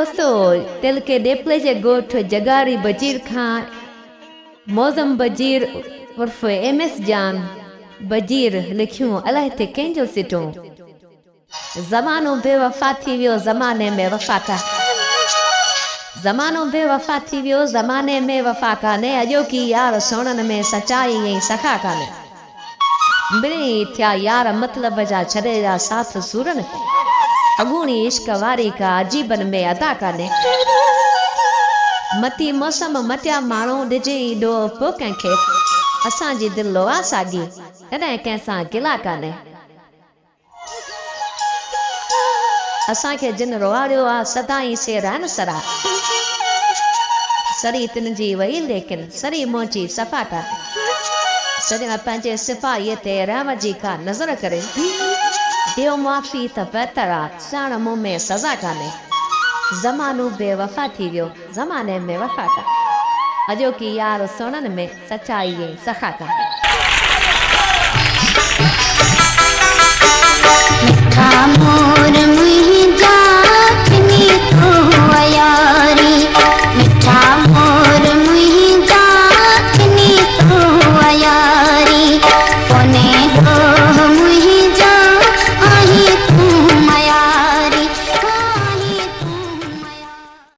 दोस्तों दिल के डेपले जे गोठ जगारी बजीर खां मौजम बजीर उर्फ एमएस जान बजीर लिखियूं अलाह ते कंहिंजो सिटो ज़मानो बेवफा थी वियो ज़माने में वफ़ा का ज़मानो बेवफा थी वियो ज़माने में वफ़ा काने अॼोकी यार सोणनि में सचाई ऐं सखा काने मिली थिया यार मतलब जा छॾे जा साथ सूरन अगूणी इश्क वारी का अजीबन में अदा काने मती मौसम मटिया माण्हू ॾिजे ईंदो पोइ कंहिंखे असांजी दिलि लोआ साॻी तॾहिं कंहिंसां गिला काने असांखे जिन रोआरियो आहे सदाई से रहन सरा सरी तिन जी वई लेकिन सरी मोची सफ़ा का सॼण पंहिंजे सिपाहीअ ते रहम जी का नज़र करे दियो माफ़ी त बहितर आहे साण मुंहुं में सज़ा काने ज़मानो बेवफ़ा थी वियो ज़माने में वफ़ा का अॼोकी यार सोणनि में सचाई ऐं सखा का मोर